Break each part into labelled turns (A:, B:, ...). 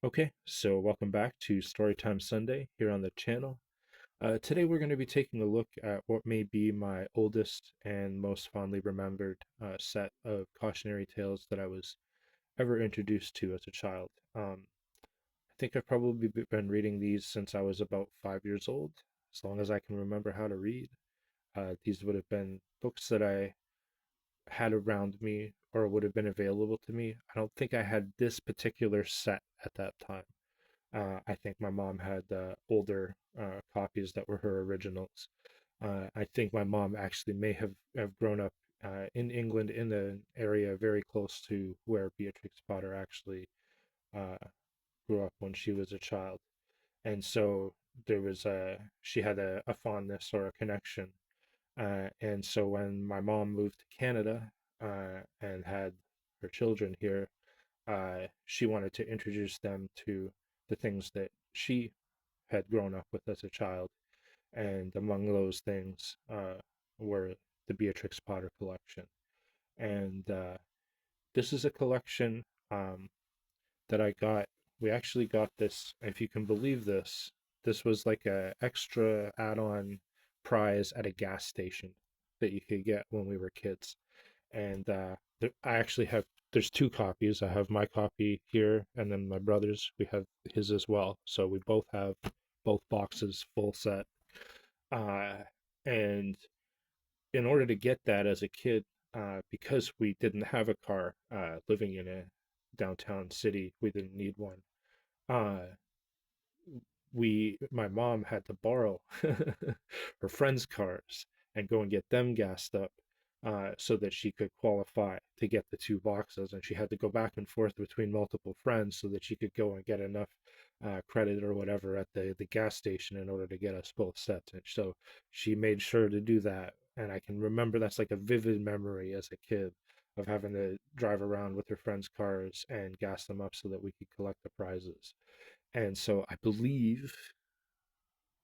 A: Okay, so welcome back to Storytime Sunday here on the channel. Today we're going to be taking a look at what may be my oldest and most fondly remembered set of cautionary tales that I was ever introduced to as a child. I think I've probably been reading these since I was about 5 years old, as long as I can remember how to read. These would have been books that I had around me or would have been available to me. I don't think I had this particular set at that time. I think my mom had older copies that were her originals. I think my mom actually may have grown up in England in an area very close to where Beatrix Potter actually uh, grew up when she was a child. And so she had a fondness or a connection. And so when my mom moved to Canada and had her children here, she wanted to introduce them to the things that she had grown up with as a child. And among those things were the Beatrix Potter Collection. And this is a collection that I got. We actually got this, if you can believe this, this was like a extra add-on prize at a gas station that you could get when we were kids. And I actually have there's two copies. I have my copy here, and then my brother's. We have his as well. So we both have both boxes, full set. Uh, and in order to get that as a kid, because we didn't have a car, living in a downtown city, we didn't need one. Uh, my mom had to borrow her friends' cars and go and get them gassed up so that she could qualify to get the two boxes. And she had to go back and forth between multiple friends so that she could go and get enough credit or whatever at the gas station in order to get us both sets. And so she made sure to do that. And I can remember that's like a vivid memory as a kid of having to drive around with her friends' cars and gas them up so that we could collect the prizes. And so I believe,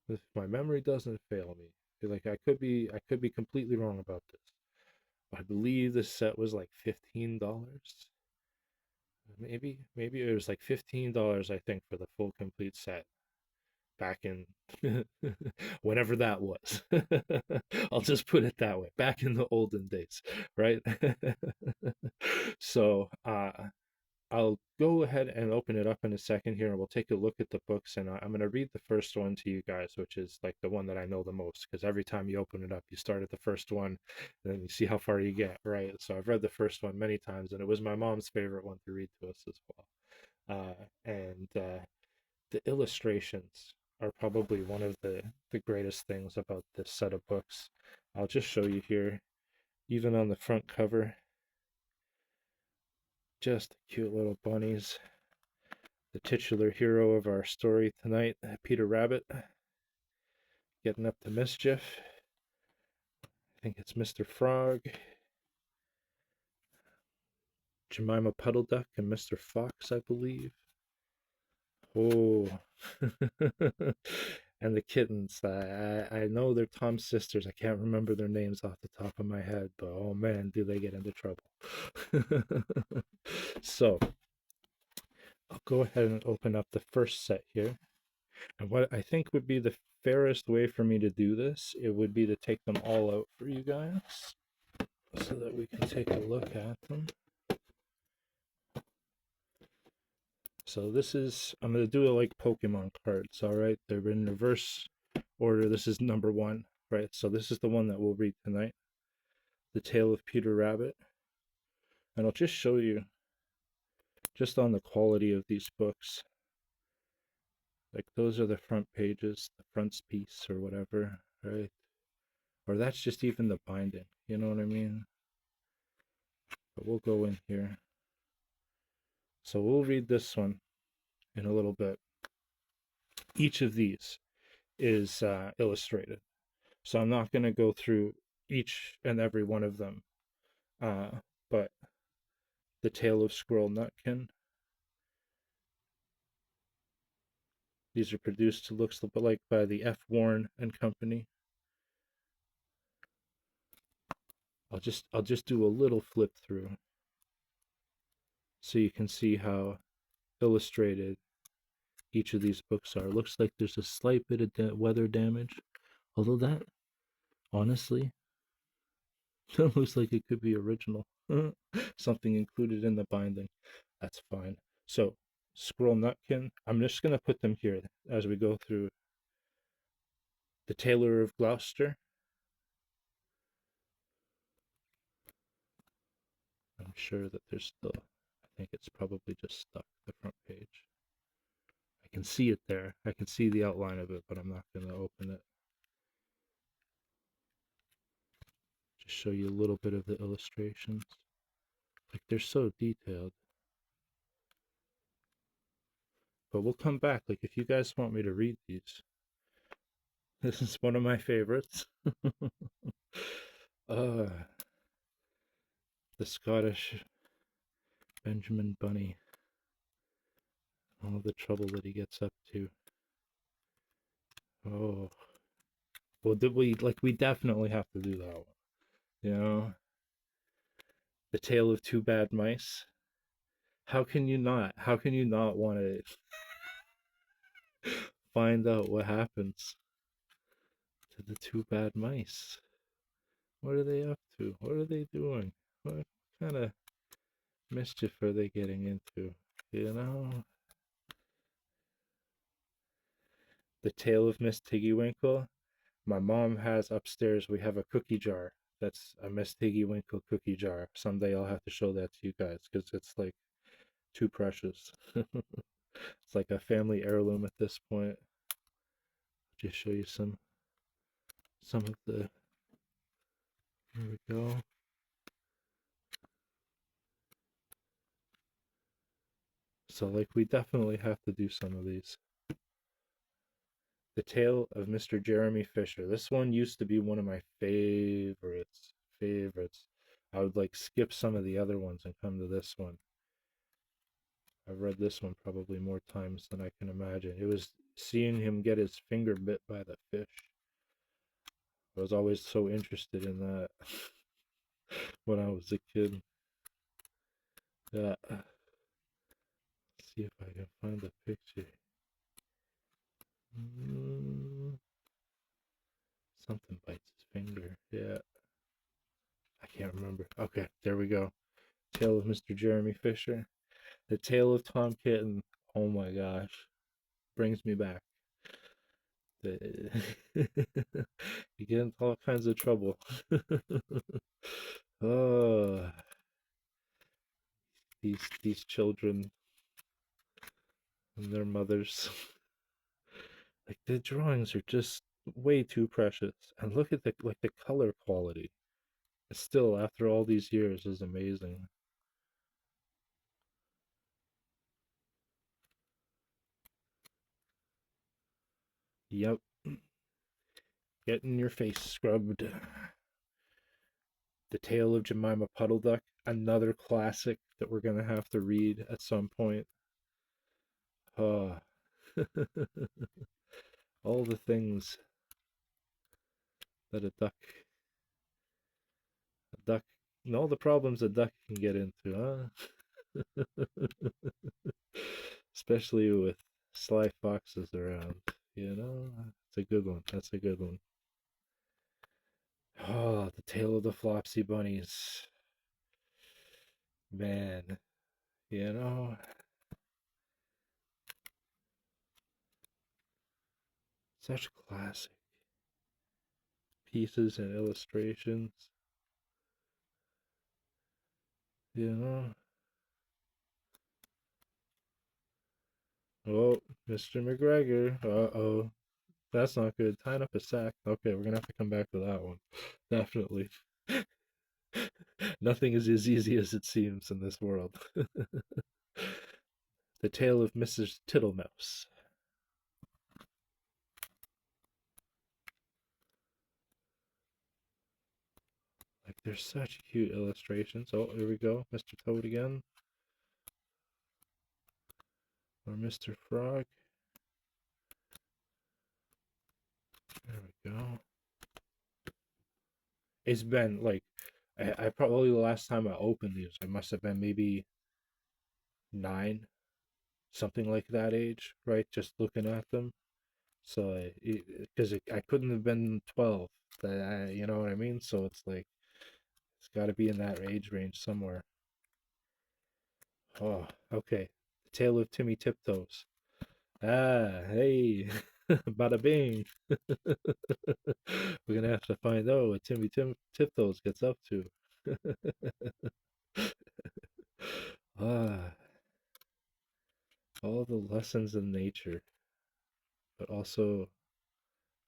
A: if my memory doesn't fail me, like I could be completely wrong about this. But I believe this set was like $15. Maybe it was like $15, I think, for the full complete set back in whenever that was. I'll just put it that way. Back in the olden days, right? So I'll go ahead and open it up in a second here, and we'll take a look at the books. And I'm going to read the first one to you guys, which is like the one that I know the most, because every time you open it up, you start at the first one, and then you see how far you get, right? So I've read the first one many times, and it was my mom's favorite one to read to us as well. And the illustrations are probably one of the greatest things about this set of books. I'll just show you here, even on the front cover, just cute little bunnies. The titular hero of our story tonight, Peter Rabbit, getting up to mischief. I think it's Mr. Frog, Jemima Puddle Duck, and Mr. Fox, I believe. Oh, and the kittens. I know they're Tom's sisters. I can't remember their names off the top of my head, but oh man, do they get into trouble. So I'll go ahead and open up the first set here. And what I think would be the fairest way for me to do this, it would be to take them all out for you guys so that we can take a look at them. So this is, I'm going to do it like Pokemon cards, all right? They're in reverse order. This is number one, right? So this is the one that we'll read tonight, The Tale of Peter Rabbit. And I'll just show you just on the quality of these books. Like those are the front pages, the frontispiece or whatever, right? Or that's just even the binding, you know what I mean? But we'll go in here. So we'll read this one in a little bit. Each of these is illustrated. So I'm not going to go through each and every one of them. But The Tale of Squirrel Nutkin. These are produced, looks like, by the F. Warne and Company. I'll just do a little flip through so you can see how illustrated each of these books are. Looks like there's a slight bit of weather damage, although that, honestly, that looks like it could be original. Something included in the binding. That's fine. So, Squirrel Nutkin, I'm just going to put them here as we go through The Tailor of Gloucester. I'm sure that there's still, I think it's probably just stuck, the front page. I can see it there. I can see the outline of it, but I'm not going to open it. Just show you a little bit of the illustrations. Like, they're so detailed. But we'll come back. Like, if you guys want me to read these, this is one of my favorites. uh, the Scottish Benjamin Bunny. All the trouble that he gets up to. Oh. Well, did we, like, we definitely have to do that one. You know? The Tale of Two Bad Mice. How can you not? How can you not want to find out what happens to the two bad mice? What are they up to? What are they doing? What kind of mischief are they getting into? You know? The Tale of Miss Tiggywinkle. My mom has upstairs, we have a cookie jar. That's a Miss Tiggywinkle cookie jar. Someday I'll have to show that to you guys because it's like too precious. It's like a family heirloom at this point. Just show you some of the. Here we go. So like we definitely have to do some of these. The Tale of Mr. Jeremy Fisher. This one used to be one of my favorites. Favorites. I would like skip some of the other ones and come to this one. I've read this one probably more times than I can imagine. It was seeing him get his finger bit by the fish. I was always so interested in that when I was a kid. Yeah. Let's see if I can find the picture. Something bites his finger. Yeah. I can't remember. Okay, there we go. Tale of Mr. Jeremy Fisher. The Tale of Tom Kitten. Oh my gosh. Brings me back. You get into all kinds of trouble. Oh, these children and their mothers. Like the drawings are just way too precious. And look at the color quality. Still, after all these years, is amazing. Yep. Getting your face scrubbed. The Tale of Jemima Puddle Duck, another classic that we're gonna have to read at some point. Uh, all the things that a duck, and all the problems a duck can get into, huh? Especially with sly foxes around, you know? It's a good one. That's a good one. Oh, the Tale of the Flopsy Bunnies. Man, you know, such classic pieces and illustrations, you know. Oh, Mr. McGregor. Uh-oh. That's not good. Tying up a sack. Okay, we're gonna have to come back to that one. Definitely. Nothing is as easy as it seems in this world. The Tale of Mrs. Tittlemouse. Like, there's such cute illustrations. Oh, here we go. Mr. Toad again. Or Mr. Frog. There we go. It's been like, I probably the last time I opened these, it must have been maybe 9. something like that age, right? Just looking at them. So, because I couldn't have been 12, you know what I mean? So it's like, it's got to be in that age range somewhere. Oh, okay. The Tale of Timmy Tiptoes. Ah, hey, bada bing. We're gonna have to find out what Tiptoes gets up to. Ah, all the lessons of nature, but also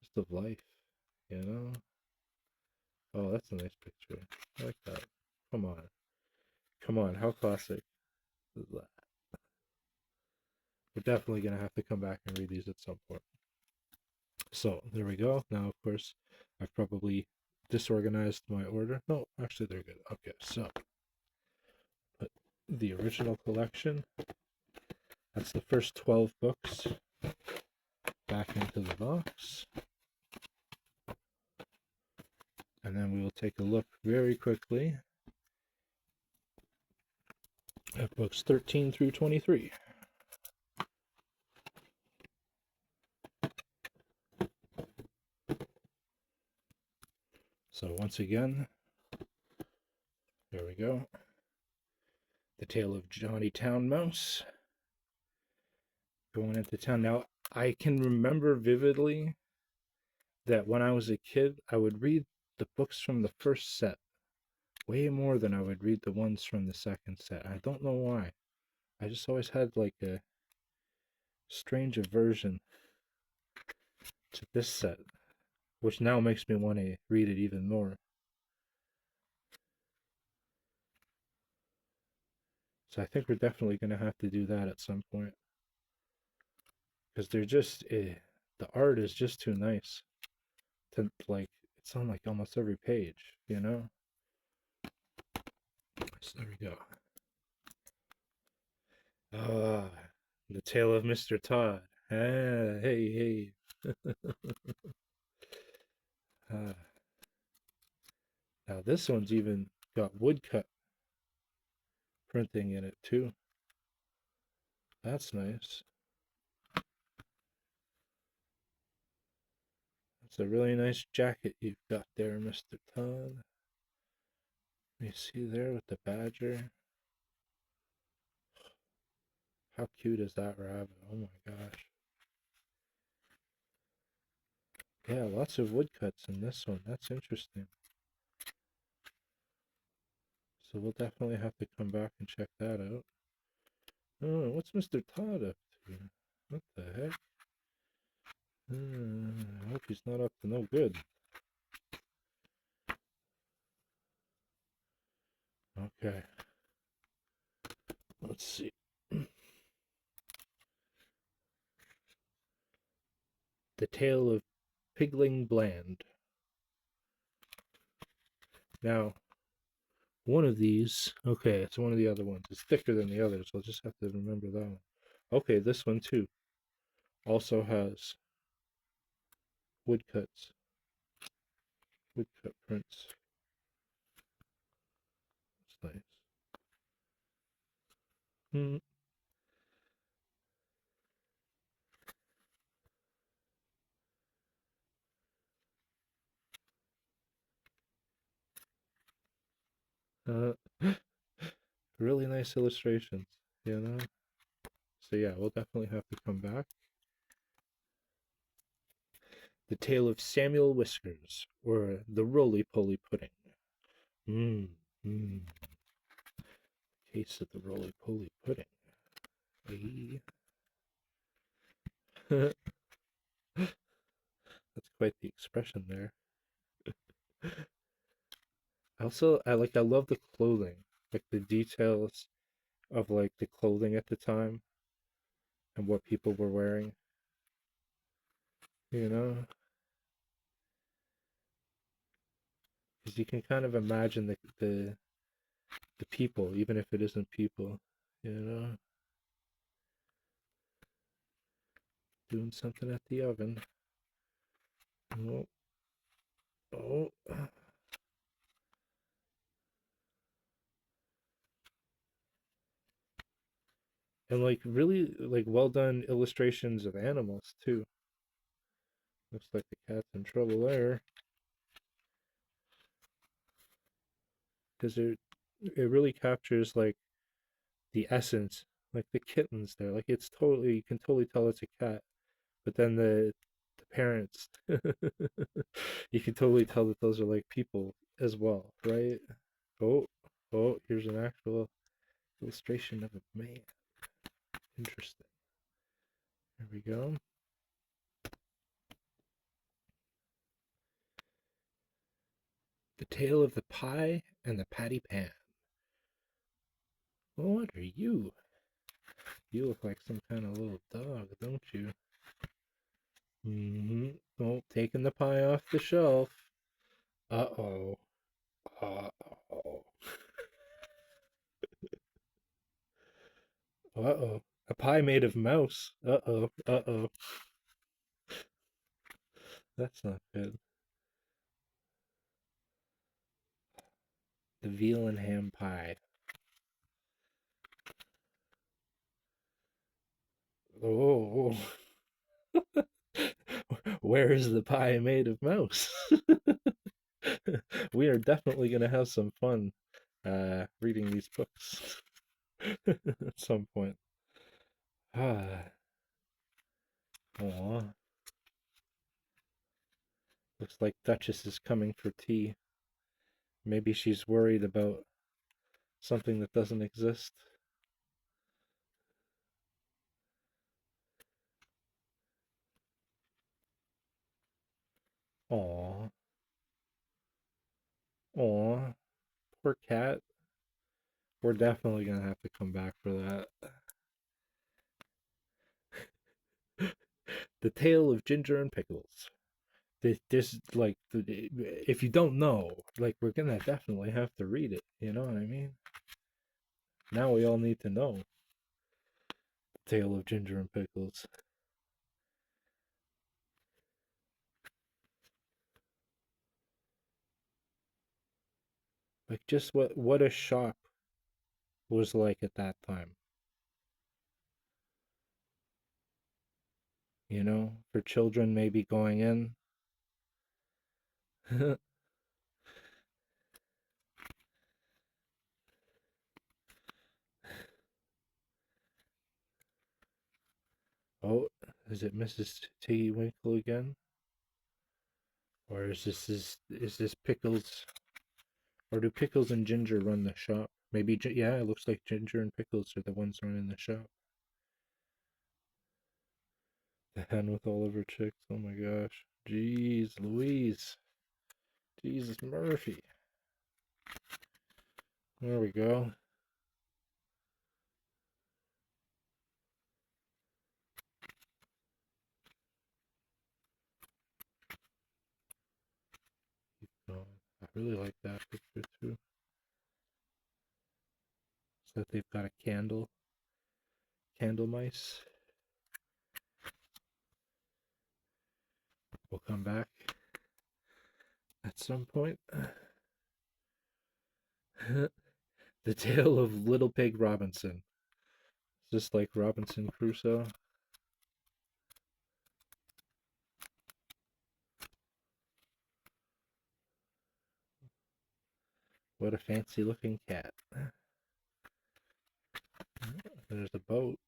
A: just of life, you know? Oh, that's a nice picture. I like that. Come on. Come on, how classic is that? We're definitely gonna have to come back and read these at some point. So there we go. Now, of course, I've probably disorganized my order. No, actually, they're good. Okay, so put the original collection. That's the first 12 books back into the box. And then we will take a look very quickly at books 13 through 23. So once again, there we go. The Tale of Johnny Town Mouse going into town. Now, I can remember vividly that when I was a kid, I would read the books from the first set way more than I would read the ones from the second set. I don't know why. I just always had like a strange aversion to this set, which now makes me want to read it even more. So I think we're definitely going to have to do that at some point because they're just the art is just too nice to like. It's on like almost every page, you know. So there we go. Ah, the Tale of Mr. Todd. Ah, hey, hey. Ah, now this one's even got woodcut printing in it too. That's nice. That's a really nice jacket you've got there, Mr. Todd. You see there with the badger. How cute is that rabbit? Oh my gosh. Yeah, lots of woodcuts in this one. That's interesting. So we'll definitely have to come back and check that out. Oh, what's Mr. Todd up to? What the heck? I hope he's not up to no good. Okay. Let's see. The Tale of Pigling Bland. Now, one of these, okay, it's one of the other ones. It's thicker than the others. I'll just have to remember that one. Okay, this one too also has woodcuts, woodcut prints. It's nice. Hmm. Uh, really nice illustrations, you know? So yeah, we'll definitely have to come back. The Tale of Samuel Whiskers, or the Roly-Poly Pudding. Mmm, mmm. Taste of the Roly-Poly Pudding. Hey. That's quite the expression there. Also, I love the clothing, like the details of like the clothing at the time and what people were wearing, you know? Because you can kind of imagine the people, even if it isn't people, you know, doing something at the oven. Oh, oh. and like really like well done illustrations of animals too. Looks like the cat's in trouble there because it really captures like the essence, like the kittens there. Like it's totally, you can totally tell it's a cat, but then the parents, you can totally tell that those are like people as well, right? Oh, oh, here's an actual illustration of a man. Interesting. There we go. The tale of the pie and the patty pan. What are you? You look like some kind of little dog, don't you? Mm-hmm. Oh, taking the pie off the shelf. Uh-oh. Uh-oh. Uh-oh. A pie made of mouse. Uh-oh. Uh-oh. That's not good. The veal and ham pie. Oh. Where is the pie made of mouse? We are definitely going to have some fun reading these books at some point. Ah, aw. Looks like Duchess is coming for tea. Maybe she's worried about something that doesn't exist. Aw, aw, poor cat. We're definitely gonna have to come back for that. The Tale of Ginger and Pickles. This like, if you don't know, like we're gonna definitely have to read it. You know what I mean? Now we all need to know. Tale of Ginger and Pickles. Like just what a shop was like at that time. You know, for children maybe going in. Oh, is it Mrs. T. Winkle again? Or is this Pickles? Or do Pickles and Ginger run the shop? Maybe, yeah, it looks like Ginger and Pickles are the ones running the shop. The hen with all of her chicks. Oh my gosh. Jeez Louise. Jesus Murphy. There we go. Oh, I really like that picture too. So that they've got a candle mice. We'll come back at some point. The Tale of Little Pig Robinson. Is this like Robinson Crusoe? What a fancy looking cat. There's a boat.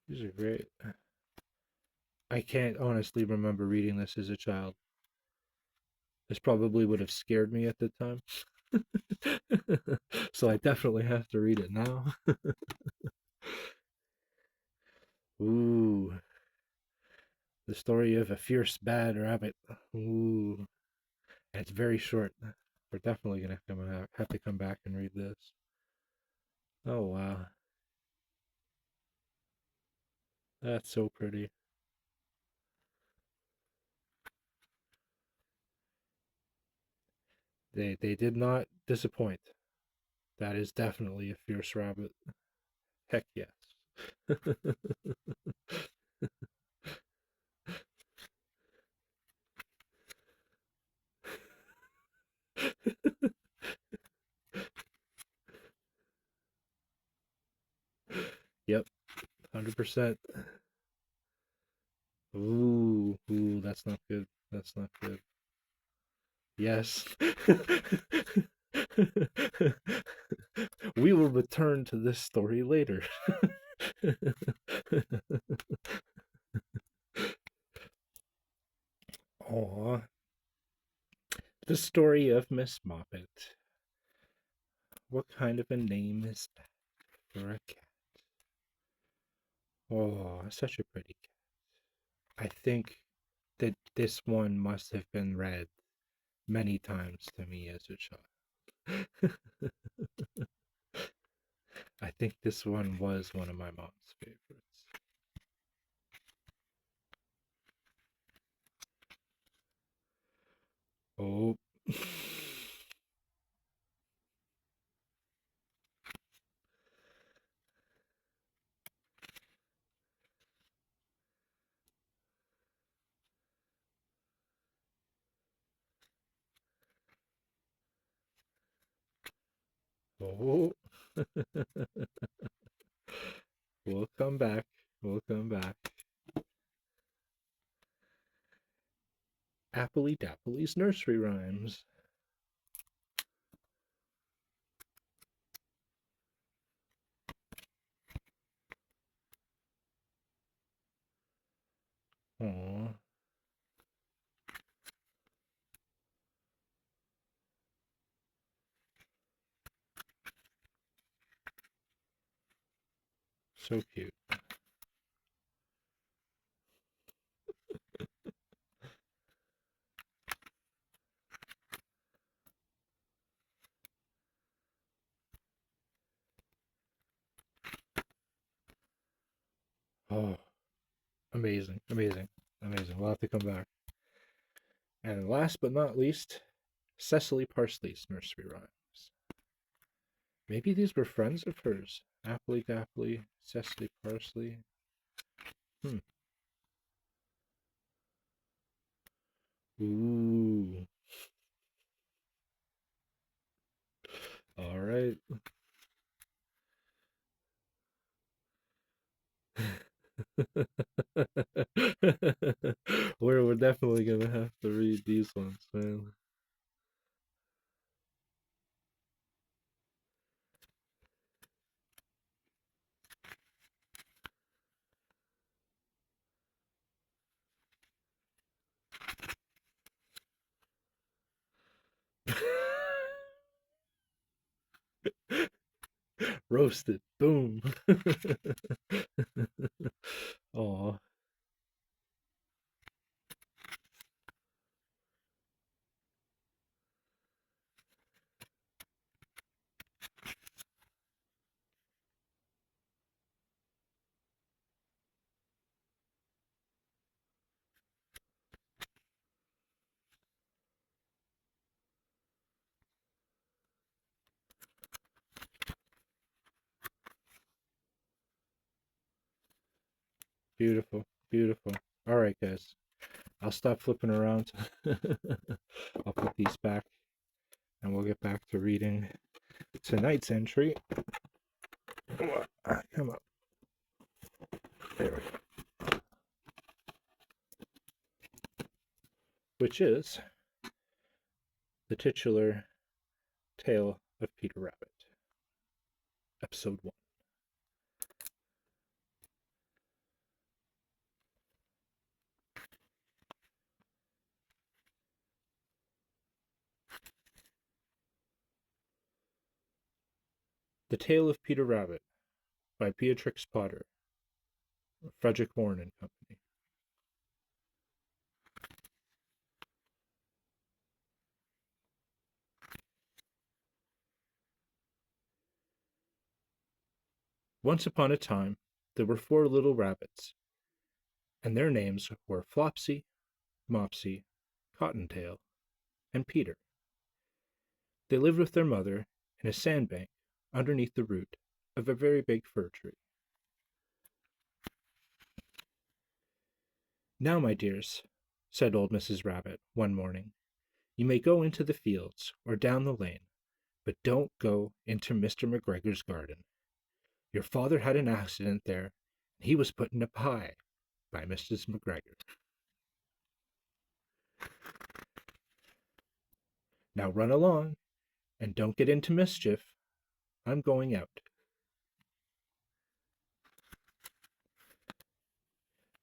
A: These are great. I can't honestly remember reading this as a child. This probably would have scared me at the time. So I definitely have to read it now. Ooh, the story of a fierce bad rabbit. Ooh, and it's very short. We're definitely gonna have to come back and read this. Oh wow, that's so pretty. They did not disappoint. That is definitely a fierce rabbit. Heck yes. Yep, 100%. Ooh, that's not good. That's not good. Yes. We will return to this story later. Aw, the story of Miss Moppet. What kind of a name is that for a cat? Oh, such a pretty cat. I think that this one must have been read many times to me as a child. I think this one was one of my mom's favorites. Oh. Oh. We'll come back. We'll come back. Happily Dapply's nursery rhymes. Aw, so cute. Oh, amazing, amazing, amazing. We'll have to come back. And last but not least, Cecily Parsley's nursery rhymes. Maybe these were friends of hers. Appley Dapply, Cecily Parsley. Hmm. Ooh. All right. We're definitely gonna have to read these ones, man. Roasted. Boom. Aw, beautiful, beautiful. All right, guys. I'll stop flipping around. I'll put these back and we'll get back to reading tonight's entry. Come on. There we go. Which is the titular Tale of Peter Rabbit, Episode 1. The Tale of Peter Rabbit by Beatrix Potter, Warne Company. Once upon a time, there were 4 little rabbits, and their names were Flopsy, Mopsy, Cottontail, and Peter. They lived with their mother in a sandbank underneath the root of a very big fir tree. "Now, my dears," said old Mrs. Rabbit one morning, "you may go into the fields or down the lane, but don't go into Mr. McGregor's garden. Your father had an accident there, and he was put in a pie by Mrs. McGregor. Now run along, and don't get into mischief. I'm going out."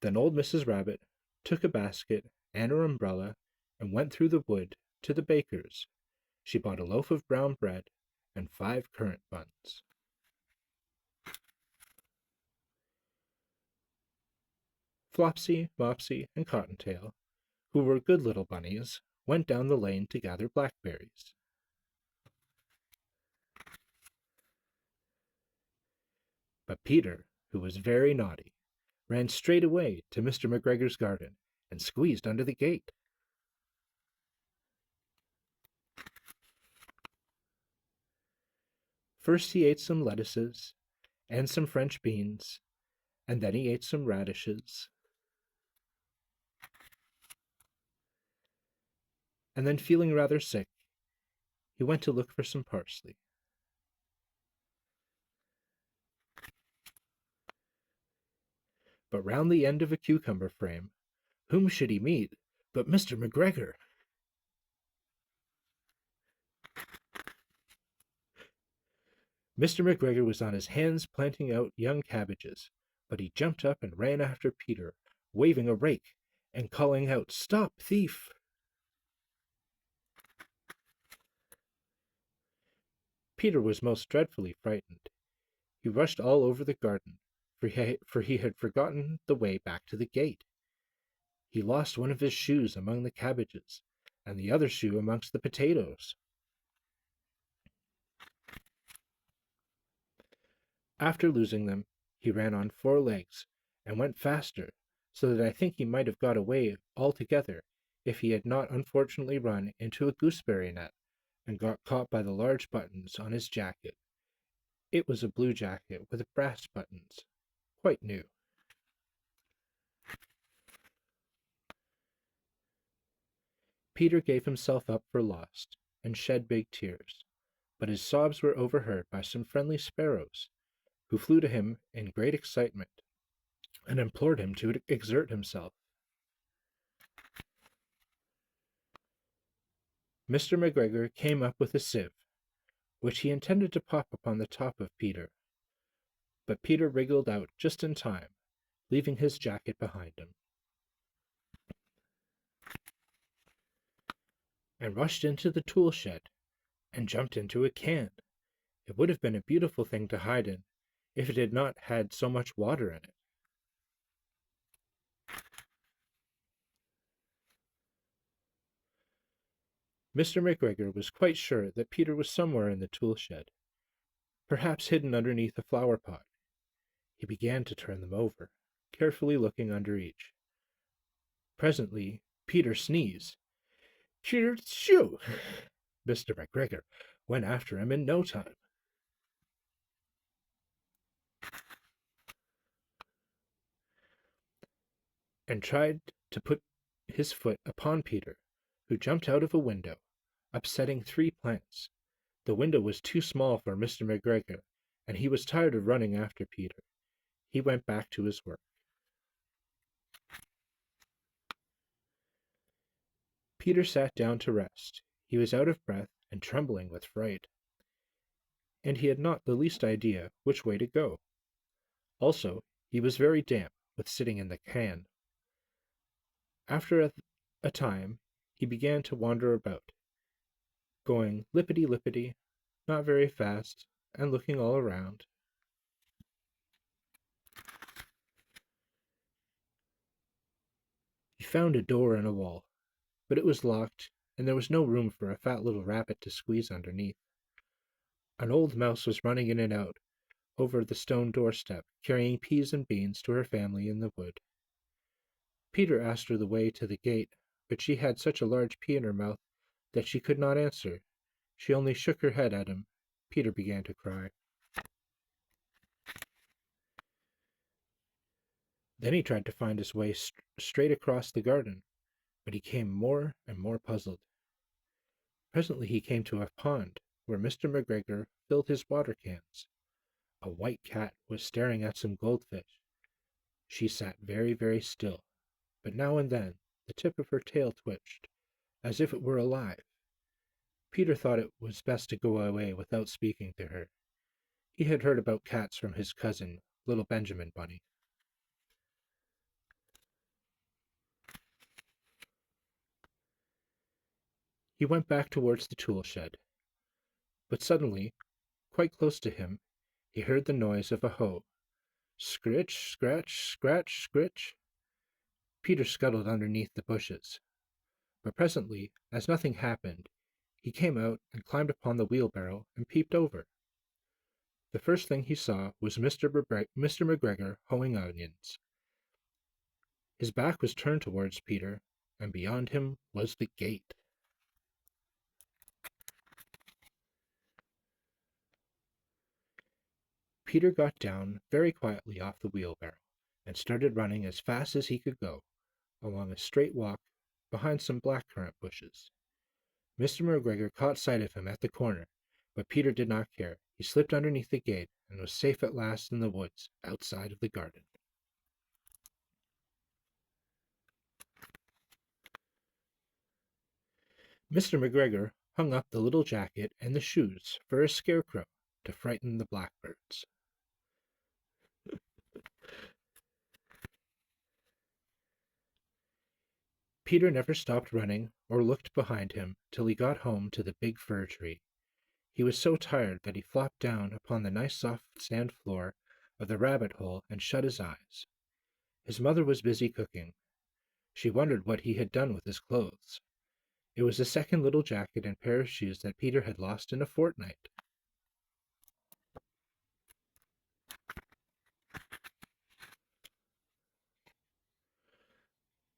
A: Then old Mrs. Rabbit took a basket and her umbrella and went through the wood to the baker's. She bought a loaf of brown bread and 5 currant buns. Flopsy, Mopsy, and Cottontail, who were good little bunnies, went down the lane to gather blackberries. But Peter, who was very naughty, ran straight away to Mr. McGregor's garden and squeezed under the gate. First he ate some lettuces and some French beans, and then he ate some radishes. And then, feeling rather sick, he went to look for some parsley. But round the end of a cucumber frame, whom should he meet but Mr. McGregor? Mr. McGregor was on his hands planting out young cabbages, but he jumped up and ran after Peter, waving a rake and calling out, "Stop, thief!" Peter was most dreadfully frightened. He rushed all over the garden, for he had forgotten the way back to the gate. He lost one of his shoes among the cabbages, and the other shoe amongst the potatoes. After losing them, he ran on 4 legs, and went faster, so that I think he might have got away altogether if he had not unfortunately run into a gooseberry net, and got caught by the large buttons on his jacket. It was a blue jacket with brass buttons, quite new. Peter gave himself up for lost, and shed big tears, but his sobs were overheard by some friendly sparrows, who flew to him in great excitement, and implored him to exert himself. Mr. McGregor came up with a sieve, which he intended to pop upon the top of Peter, but Peter wriggled out just in time, leaving his jacket behind him, and rushed into the tool shed, and jumped into a can. It would have been a beautiful thing to hide in, if it had not had so much water in it. Mr. McGregor was quite sure that Peter was somewhere in the tool shed, perhaps hidden underneath a flower pot. He began to turn them over, carefully looking under each. Presently Peter sneezed. "Ker-shoo!" Mr. McGregor went after him in no time. And tried to put his foot upon Peter, who jumped out of a window, upsetting 3 plants. The window was too small for Mr. McGregor, and he was tired of running after Peter. He went back to his work. Peter sat down to rest. He was out of breath and trembling with fright, and he had not the least idea which way to go. Also, he was very damp with sitting in the can. After a time, he began to wander about, going lippity-lippity, not very fast, and looking all around. He found a door in a wall, but it was locked, and there was no room for a fat little rabbit to squeeze underneath. An old mouse was running in and out over the stone doorstep, carrying peas and beans to her family in the wood. Peter asked her the way to the gate, but she had such a large pea in her mouth that she could not answer. She only shook her head at him. Peter began to cry. Then he tried to find his way straight across the garden, but he came more and more puzzled. Presently he came to a pond where Mr. McGregor filled his water cans. A white cat was staring at some goldfish. She sat very, very still, but now and then the tip of her tail twitched, as if it were alive. Peter thought it was best to go away without speaking to her. He had heard about cats from his cousin, little Benjamin Bunny. He went back towards the tool shed, but suddenly, quite close to him, he heard the noise of a hoe. Scritch, scratch, scratch, scritch. Peter scuttled underneath the bushes, but presently, as nothing happened, he came out and climbed upon the wheelbarrow and peeped over. The first thing he saw was Mr. McGregor hoeing onions. His back was turned towards Peter, and beyond him was the gate. Peter got down very quietly off the wheelbarrow and started running as fast as he could go, along a straight walk behind some blackcurrant bushes. Mr. McGregor caught sight of him at the corner, but Peter did not care. He slipped underneath the gate and was safe at last in the woods outside of the garden. Mr. McGregor hung up the little jacket and the shoes for a scarecrow to frighten the blackbirds. Peter never stopped running or looked behind him till he got home to the big fir tree. He was so tired that he flopped down upon the nice soft sand floor of the rabbit hole and shut his eyes. His mother was busy cooking. She wondered what he had done with his clothes. It was the second little jacket and pair of shoes that Peter had lost in a fortnight.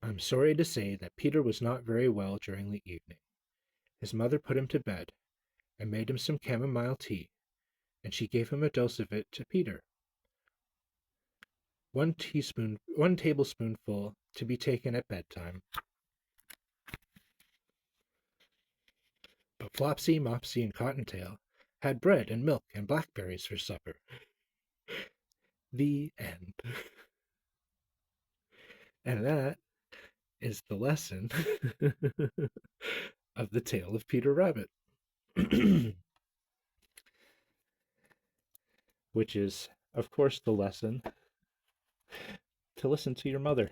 A: I'm sorry to say that Peter was not very well during the evening. His mother put him to bed and made him some chamomile tea, and she gave him a dose of it to Peter. 1 tablespoonful to be taken at bedtime. But Flopsy, Mopsy, and Cottontail had bread and milk and blackberries for supper. The end. And that is the lesson of the tale of Peter Rabbit. Which is, of course, the lesson to listen to your mother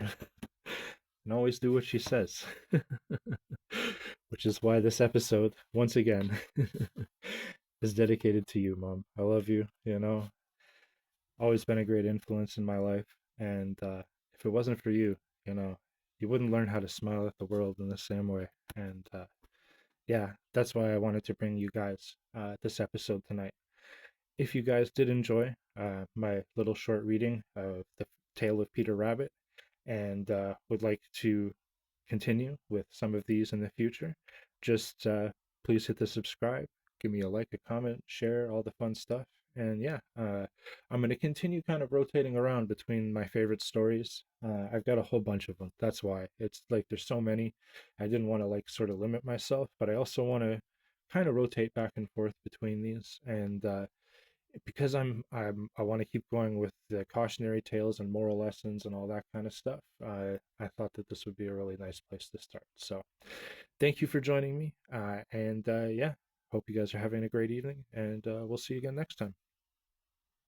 A: and always do what she says. Which is why this episode, once again, is dedicated to you, Mom. I love you, always been a great influence in my life. And if it wasn't for you, you wouldn't learn how to smile at the world in the same way. And yeah, that's why I wanted to bring you guys this episode tonight. If you guys did enjoy my little short reading of the tale of Peter Rabbit and would like to continue with some of these in the future, just please hit the subscribe, give me a like, a comment, share, all the fun stuff. And yeah, I'm going to continue kind of rotating around between my favorite stories. I've got a whole bunch of them. That's why it's like there's so many. I didn't want to like sort of limit myself, but I also want to kind of rotate back and forth between these. And because I want to keep going with the cautionary tales and moral lessons and all that kind of stuff, I thought that this would be a really nice place to start. So thank you for joining me. And yeah, hope you guys are having a great evening, and we'll see you again next time.